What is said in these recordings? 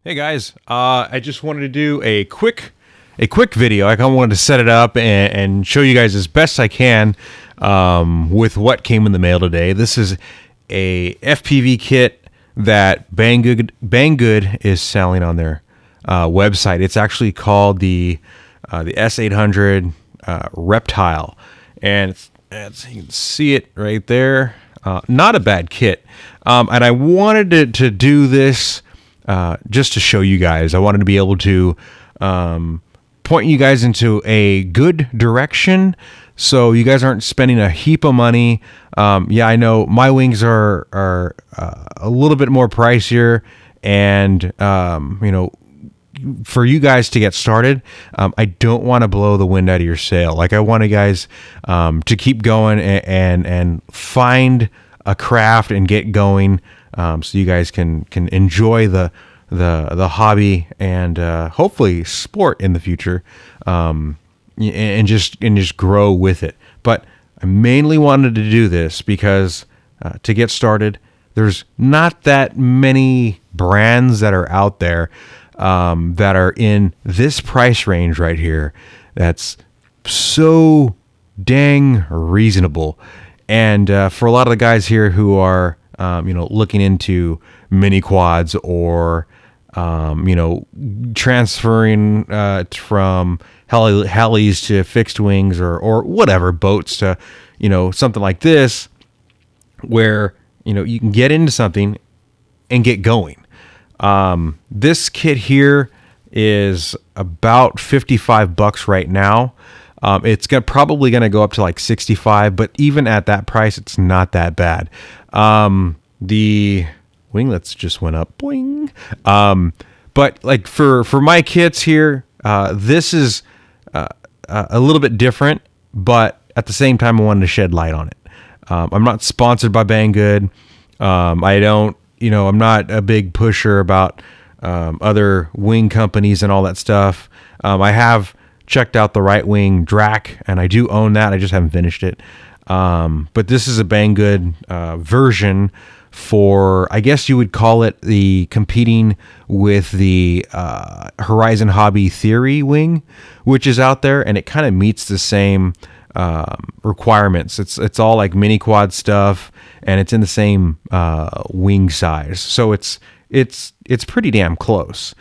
Hey guys, I just wanted to do a quick video. I kind of wanted to set it up and show you guys as best I can with what came in the mail today. This is a FPV kit that Banggood is selling on their website. It's actually called the S800 Reptile, and you can see it right there. Not a bad kit, and I wanted to do this. Just to show you guys, I wanted to be able to point you guys into a good direction so you guys aren't spending a heap of money. Yeah, I know my wings are a little bit more pricier, and you know, for you guys to get started, I don't want to blow the wind out of your sail. Like, I want you guys to keep going and find a craft and get going. So you guys can enjoy the hobby and hopefully sport in the future, and just grow with it. But I mainly wanted to do this because to get started, there's not that many brands that are out there that are in this price range right here. That's so dang reasonable, and for a lot of the guys here who are looking into mini quads or, transferring from helis to fixed wings or whatever, boats to, something like this, where, you can get into something and get going. This kit here is about $55 right now. It's probably going to go up to like 65, but even at that price, it's not that bad. The winglets just went up, boing. But like for my kits here, this is a little bit different, but at the same time, I wanted to shed light on it. I'm not sponsored by Banggood. I'm not a big pusher about other wing companies and all that stuff. I have checked out the Right Wing Drac, and I do own that. I just haven't finished it. But this is a Banggood version for, I guess you would call it the competing with the Horizon Hobby Theory wing, which is out there, and it kind of meets the same requirements. It's all like mini quad stuff, and it's in the same wing size, so it's pretty damn close.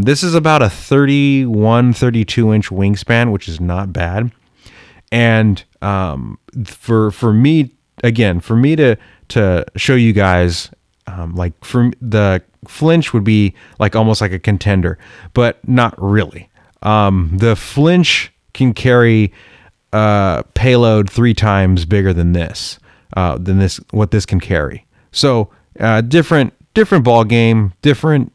This is about a 32 inch wingspan, which is not bad. And for me to show you guys, like, for the Flinch would be like almost like a contender, but not really. The Flinch can carry payload 3 times bigger than what this can carry. So different ball game, different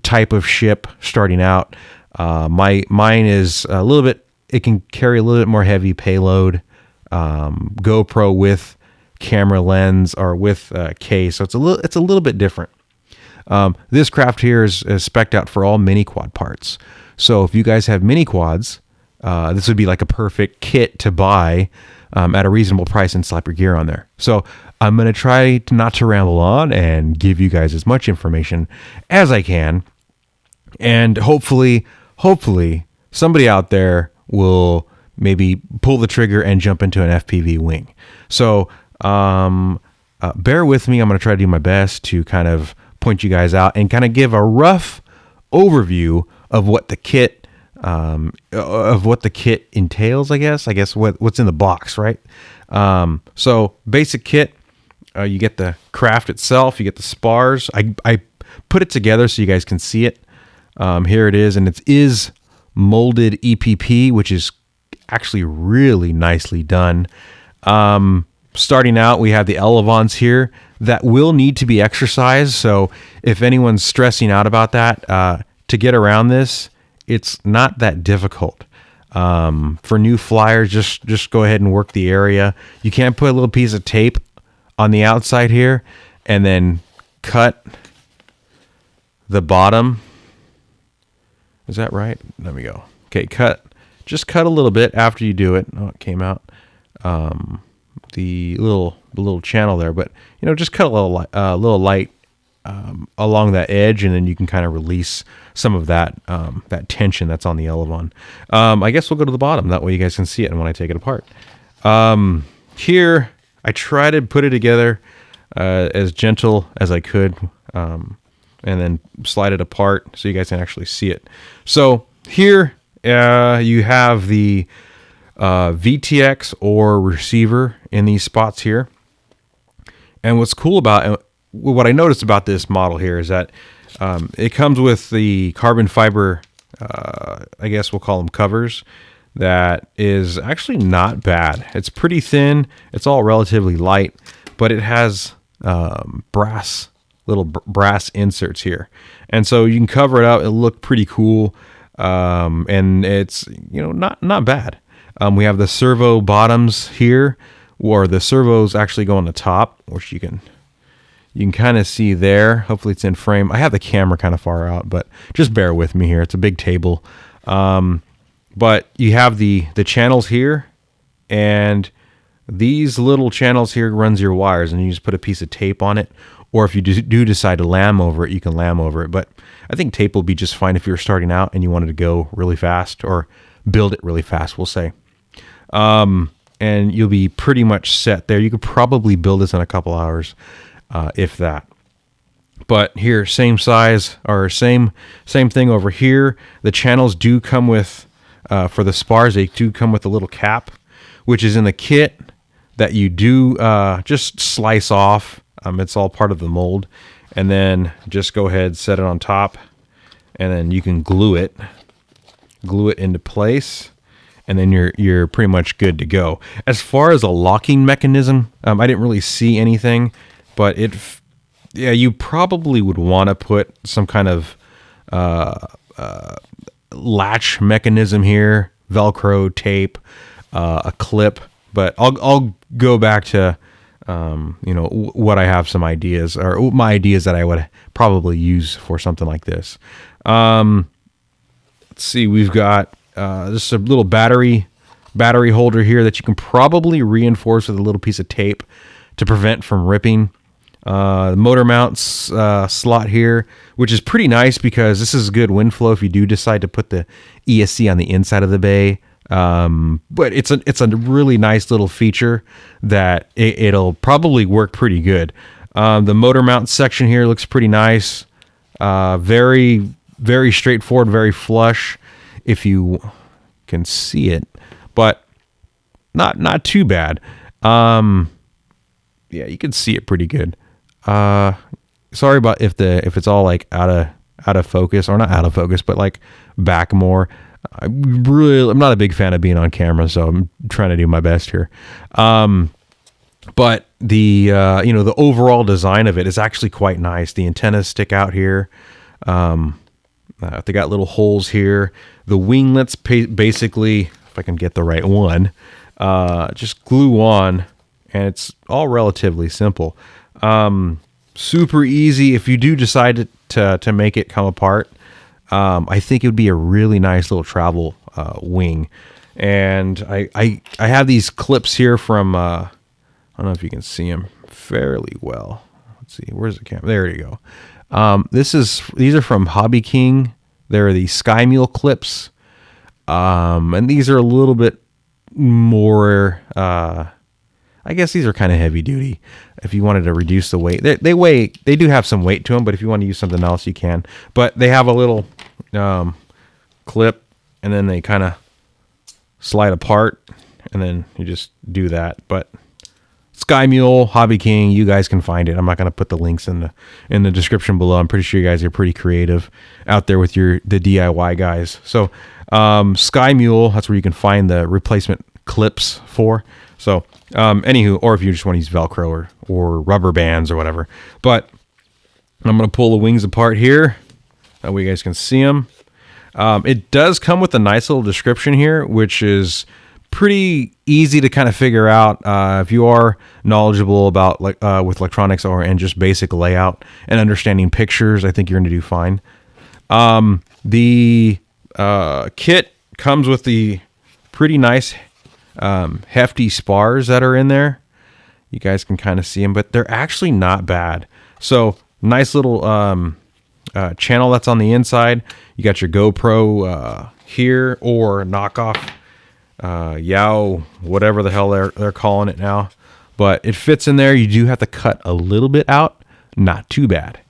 type of ship starting out. Mine is a little bit. It can carry a little bit more heavy payload. GoPro with camera lens or with case, so it's a little bit different. This craft here is spec'd out for all mini quad parts. So if you guys have mini quads, this would be like a perfect kit to buy at a reasonable price and slap your gear on there. So I'm going to try not to ramble on and give you guys as much information as I can. And hopefully somebody out there will maybe pull the trigger and jump into an FPV wing. So bear with me. I'm going to try to do my best to kind of point you guys out and kind of give a rough overview of what the kit entails, I guess what's in the box, right? So basic kit, you get the craft itself, you get the spars. I put it together so you guys can see it. Here it is, and it is molded EPP, which is actually really nicely done. Starting out, we have the elevons here that will need to be exercised. So if anyone's stressing out about that, to get around this, it's not that difficult. For new flyers, just go ahead and work the area. You can put a little piece of tape on the outside here and then cut the bottom. Is that right? There we go. Okay, just cut a little bit after you do it. Oh, it came out. The little channel there, but just cut a little light along that edge, and then you can kind of release some of that that tension that's on the elevon. I guess we'll go to the bottom. That way you guys can see it and when I take it apart. Here, I try to put it together as gentle as I could, and then slide it apart so you guys can actually see it. So here you have the VTX or receiver in these spots here. And what's cool about what I noticed about this model here is that it comes with the carbon fiber, I guess we'll call them covers, that is actually not bad. It's pretty thin. It's all relatively light, but it has little brass inserts here. And so you can cover it up. It'll look pretty cool. And it's, not bad. We have the servo bottoms here, or the servos actually go on the top, which you can kind of see there. Hopefully it's in frame. I have the camera kind of far out, but just bear with me here. It's a big table. But you have the channels here, and these little channels here runs your wires, and you just put a piece of tape on it. Or if you do decide to lam over it, you can lam over it. But I think tape will be just fine if you're starting out and you wanted to go really fast, or build it really fast, we'll say. And you'll be pretty much set there. You could probably build this in a couple hours, if that. But here, same size, or same thing over here. The channels do come with, for the spars, they do come with a little cap, which is in the kit that you do just slice off. It's all part of the mold. And then just go ahead, set it on top, and then you can glue it into place. And then you're pretty much good to go. As far as a locking mechanism, I didn't really see anything, but you probably would want to put some kind of latch mechanism here, Velcro, tape, a clip. But I'll go back to what I have some ideas, or my ideas that I would probably use for something like this. Let's see, we've got just a little battery holder here that you can probably reinforce with a little piece of tape to prevent from ripping. The motor mounts slot here, which is pretty nice because this is good wind flow if you do decide to put the ESC on the inside of the bay. But it's a really nice little feature that it'll probably work pretty good. The motor mount section here looks pretty nice. Very, very straightforward, very flush, if you can see it, but not too bad. Yeah, you can see it pretty good. Sorry about if it's all like out of focus, or not out of focus, but like back more. I'm not a big fan of being on camera, so I'm trying to do my best here. But the the overall design of it is actually quite nice. The antennas stick out here. They got little holes here. The winglets basically, if I can get the right one, just glue on, and it's all relatively simple. Super easy if you do decide to make it come apart. I think it would be a really nice little travel wing. And I have these clips here from, I don't know if you can see them fairly well. Let's see, where's the camera? There you go. These are from Hobby King. They're the Sky Mule clips. And these are a little bit more, I guess these are kind of heavy duty. If you wanted to reduce the weight, they do have some weight to them, but if you want to use something else, you can. But they have a little clip, and then they kind of slide apart, and then you just do that. But Sky Mule, Hobby King, you guys can find it. I'm not going to put the links in the description below. I'm pretty sure you guys are pretty creative out there with the DIY guys. So Sky Mule, that's where you can find the replacement clips for. So anywho, or if you just want to use Velcro or rubber bands or whatever. But I'm going to pull the wings apart here. That way you guys can see them. It does come with a nice little description here, which is pretty easy to kind of figure out if you are knowledgeable about with electronics and just basic layout and understanding pictures. I think you're going to do fine. The kit comes with the pretty nice hefty spars that are in there. You guys can kind of see them, but they're actually not bad. So nice little channel that's on the inside. You got your GoPro here, or knockoff Yao, whatever the hell they're calling it now. But it fits in there. You do have to cut a little bit out. Not too bad.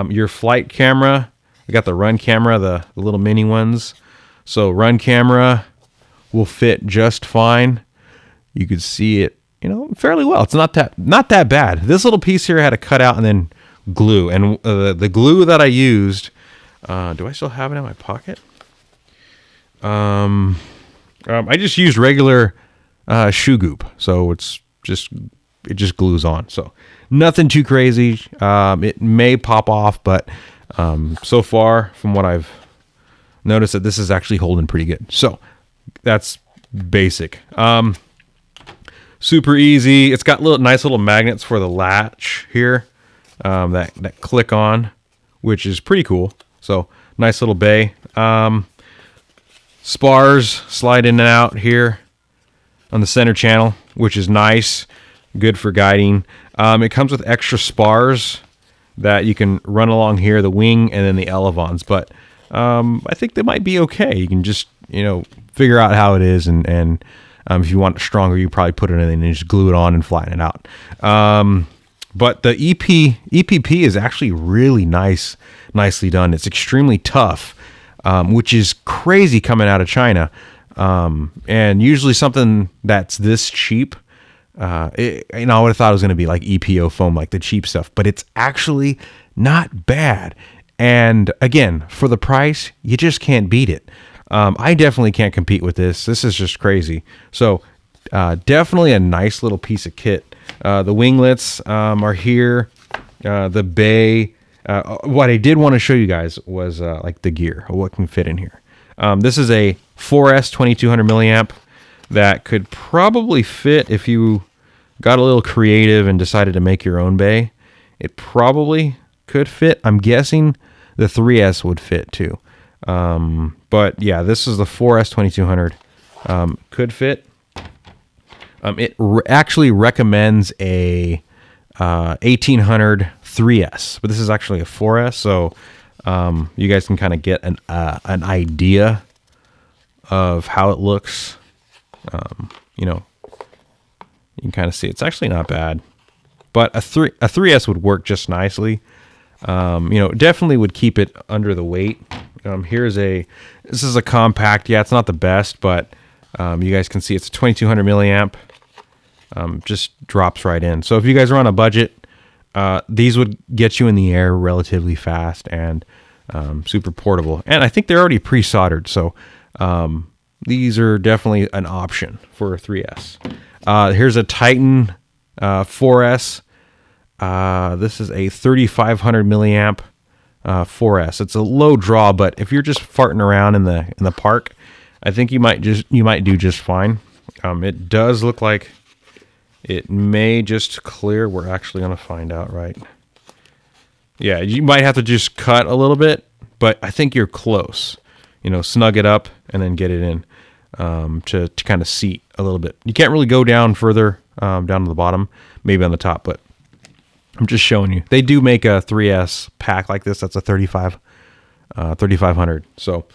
Your flight camera, I got the run camera, the little mini ones. So run camera will fit just fine. You could see it, you know, fairly well. It's not that bad. This little piece here I had to cut out and then glue. And the glue that I used, do I still have it in my pocket? I just used regular shoe goop, so it just glues on. So nothing too crazy. It may pop off, but so far from what I've noticed, that this is actually holding pretty good. So that's basic. Super easy. It's got nice little magnets for the latch here that click on, which is pretty cool. So nice little bay. Spars slide in and out here on the center channel, which is nice. Good for guiding. It comes with extra spars that you can run along here, the wing and then the elevons. But I think they might be okay. You can just, you know, figure out how it is, and if you want it stronger, you probably put it in and just glue it on and flatten it out. But the EPP is actually really nicely done. It's extremely tough, which is crazy coming out of China. And usually something that's this cheap, I would have thought it was going to be like EPO foam, like the cheap stuff, but it's actually not bad. And again, for the price, you just can't beat it. I definitely can't compete with this. This is just crazy. So definitely a nice little piece of kit. The winglets are here. The bay. What I did want to show you guys was like the gear, what can fit in here. This is a 4S 2200 milliamp that could probably fit if you got a little creative and decided to make your own bay. It probably could fit. I'm guessing the 3S would fit too. But yeah, this is the 4S 2200. Could fit. It actually recommends a 1800 3S, but this is actually a 4S, so you guys can kind of get an idea of how it looks. You know, you can kind of see it's actually not bad, but a 3S would work just nicely. You know, definitely would keep it under the weight. This is a compact. Yeah, it's not the best, but you guys can see it's a 2200 milliamp. Just drops right in. So if you guys are on a budget, these would get you in the air relatively fast and super portable. And I think they're already pre-soldered, so these are definitely an option for a 3S. Here's a Titan 4S. This is a 3500 milliamp 4S. It's a low draw, but if you're just farting around in the park, I think you might do just fine. It does look like it may just clear. We're actually going to find out, right? Yeah, you might have to just cut a little bit, but I think you're close. You know, snug it up and then get it in to kind of seat a little bit. You can't really go down further, down to the bottom, maybe on the top, but I'm just showing you. They do make a 3S pack like this. That's a 3500. So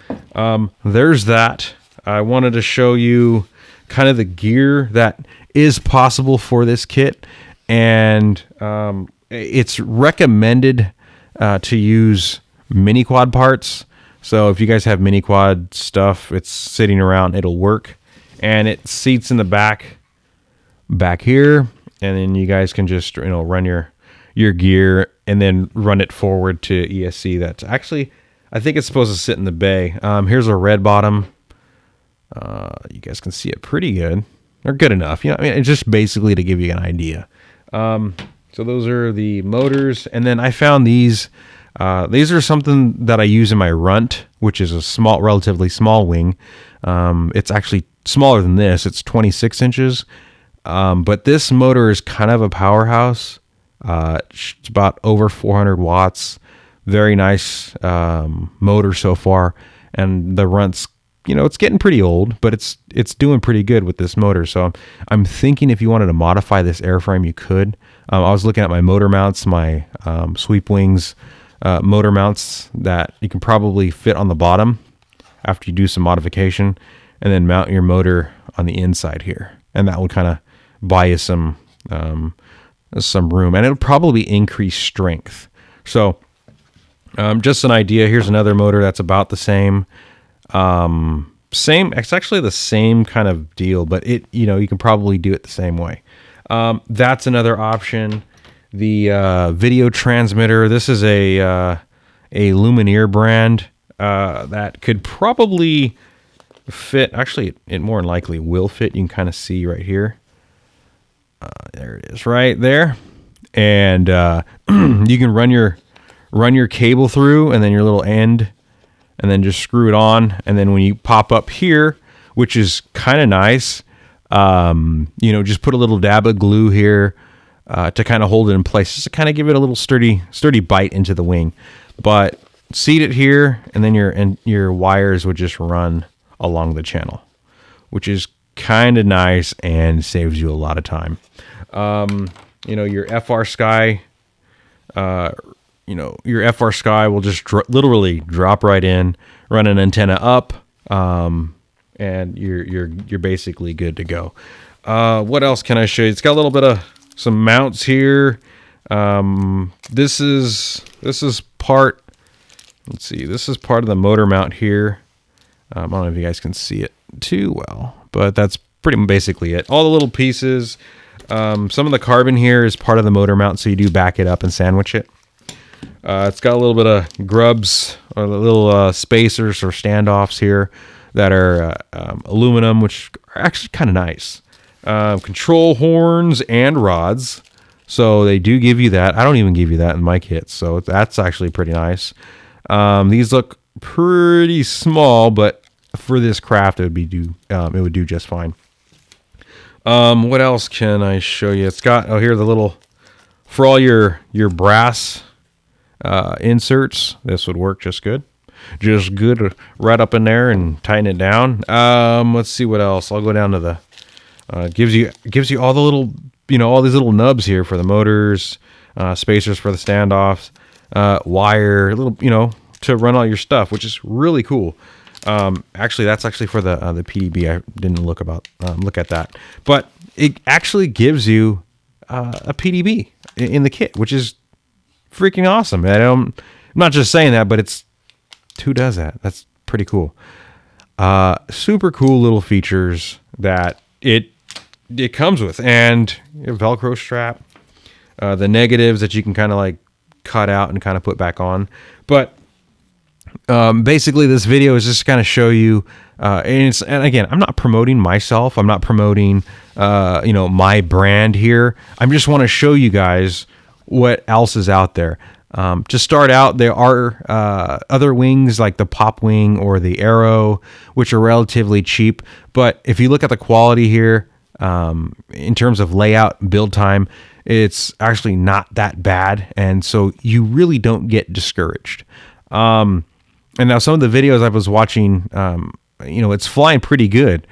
there's that. I wanted to show you kind of the gear that is possible for this kit, and it's recommended to use mini quad parts. So if you guys have mini quad stuff, it's sitting around, it'll work, and it seats in the back here, and then you guys can just, you know, run your gear and then run it forward to ESC. That's actually, I think it's supposed to sit in the bay. Here's a red bottom. You guys can see it pretty good, or good enough. You know, I mean, it's just basically to give you an idea. So those are the motors, and then I found these. These are something that I use in my Runt, which is a relatively small wing. It's actually smaller than this. It's 26 inches. But this motor is kind of a powerhouse. It's about over 400 watts. Very nice motor so far. And the Runt's it's getting pretty old, but it's doing pretty good with this motor. So I'm thinking if you wanted to modify this airframe, you could. I was looking at my motor mounts, my Sweepwings motor mounts that you can probably fit on the bottom after you do some modification, and then mount your motor on the inside here, and that would kind of buy you some room, and it'll probably increase strength. So just an idea. Here's another motor that's about the same. It's actually the same kind of deal, but you can probably do it the same way. That's another option. The video transmitter. This is a Lumineer brand that could probably fit. Actually, it more than likely will fit. You can kind of see right here. There it is, right there, and you can run your cable through, and then your little end, and then just screw it on, and then when you pop up here, which is kind of nice, just put a little dab of glue here to kind of hold it in place, just to kind of give it a little sturdy bite into the wing. But seat it here, and then your wires would just run along the channel, which is kind of nice and saves you a lot of time. Your FR Sky, your FR Sky will just literally drop right in, run an antenna up, and you're basically good to go. What else can I show you? It's got a little bit of some mounts here. This is part. Let's see. This is part of the motor mount here. I don't know if you guys can see it too well, but that's pretty basically it. All the little pieces. Some of the carbon here is part of the motor mount, so you do back it up and sandwich it. It's got a little bit of grubs or little spacers or standoffs here that are aluminum, which are actually kind of nice. Control horns and rods, so they do give you that. I don't even give you that in my kits, so that's actually pretty nice. These look pretty small, but for this craft, it would do just fine. What else can I show you? It's got here the little for all your brass inserts. This would work just good right up in there and tighten it down. Let's see what else. I'll go down to the gives you all the little all these little nubs here for the motors, spacers for the standoffs, wire, little to run all your stuff, which is really cool. Actually, that's actually for the PDB. I didn't look at that, but it actually gives you a PDB in the kit, which is freaking awesome. I'm not just saying that, but it's who does that? That's pretty cool. Super cool little features that it comes with, and a Velcro strap, the negatives that you can kind of like cut out and kind of put back on, but. Basically this video is just to kind of show you, and again, I'm not promoting myself. I'm not promoting, my brand here. I just want to show you guys what else is out there. To start out, there are other wings like the Pop Wing or the Arrow, which are relatively cheap. But if you look at the quality here, in terms of layout, build time, it's actually not that bad. And so you really don't get discouraged. And now some of the videos I was watching, it's flying pretty good.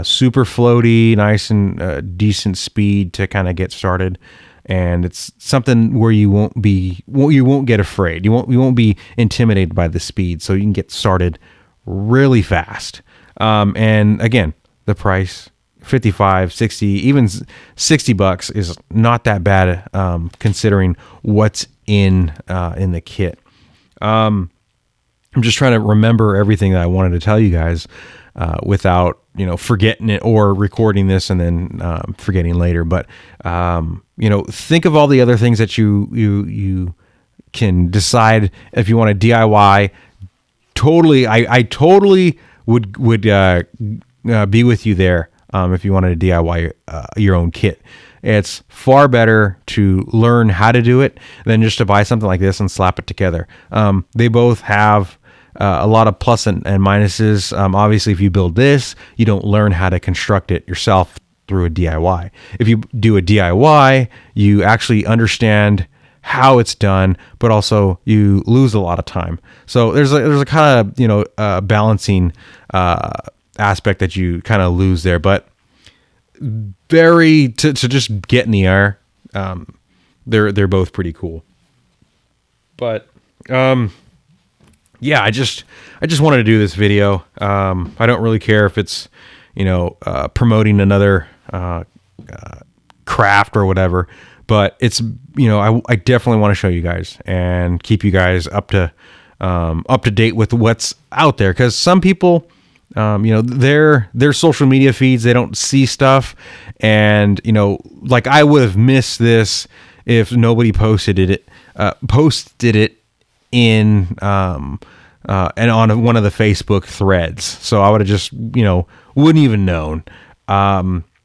Super floaty, nice and decent speed to kind of get started. And it's something where you won't get afraid. You won't be intimidated by the speed. So you can get started really fast. And again, the price, 55, 60, even $60 is not that bad, considering what's in the kit. I'm just trying to remember everything that I wanted to tell you guys without, forgetting it or recording this and then forgetting later. But, think of all the other things that you can decide if you want to DIY. Totally, I totally would be with you there if you wanted to DIY your own kit. It's far better to learn how to do it than just to buy something like this and slap it together. They both have a lot of plus and minuses. Obviously, if you build this, you don't learn how to construct it yourself through a DIY. If you do a DIY, you actually understand how it's done, but also you lose a lot of time. So there's a kind of, you know, balancing aspect that you kind of lose there, but to just get in the air, they're both pretty cool. But yeah, I just wanted to do this video. I don't really care if it's, you know, promoting another craft or whatever, but it's, you know, I definitely want to show you guys and keep you guys up to date with what's out there, because some people, you know, their social media feeds, they don't see stuff, and, you know, like I would have missed this if nobody posted it in and on one of the Facebook threads. So I would have just, you know, wouldn't even known.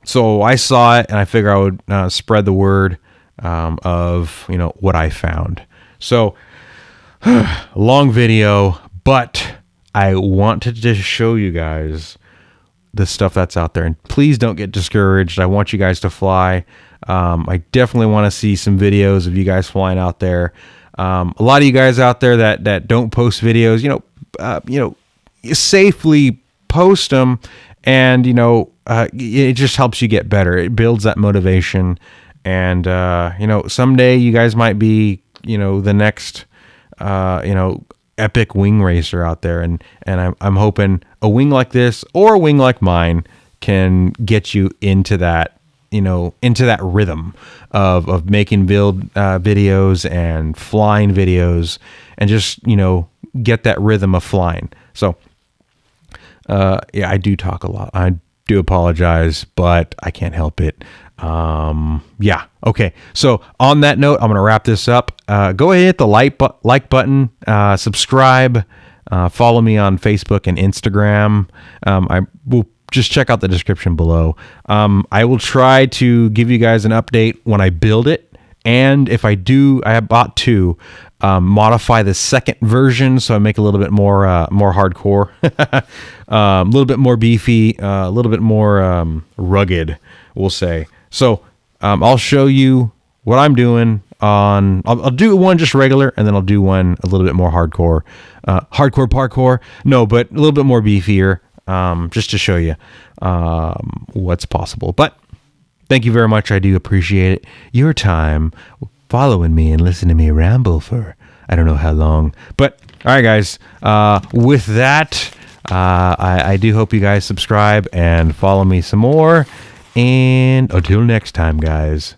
So I saw it and I figured I would spread the word of, you know, what I found. So long video, but I wanted to show you guys the stuff that's out there, and please don't get discouraged. I want you guys to fly. I definitely want to see some videos of you guys flying out there. A lot of you guys out there that don't post videos, you know, safely post them, and, you know, it just helps you get better. It builds that motivation, and you know, someday you guys might be, you know, the next, you know, epic wing racer out there, and I'm hoping a wing like this or a wing like mine can get you into that, you know, into that rhythm of making build videos and flying videos, and just, you know, get that rhythm of flying. So yeah, I do talk a lot. I do apologize, but I can't help it. Yeah. Okay. So on that note, I'm going to wrap this up. Go ahead, hit the like button, subscribe, follow me on Facebook and Instagram. I will just check out the description below. I will try to give you guys an update when I build it. And if I do, I have bought two, modify the second version, so I make a little bit more hardcore, a little bit more beefy, a little bit more rugged, we'll say. So I'll show you what I'm doing on. I'll do one just regular, and then I'll do one a little bit more hardcore, hardcore parkour. No, but a little bit more beefier, just to show you what's possible. But thank you very much. I do appreciate it. Your time following me and listening to me ramble for I don't know how long. But all right, guys, with that, I do hope you guys subscribe and follow me some more. And until next time, guys,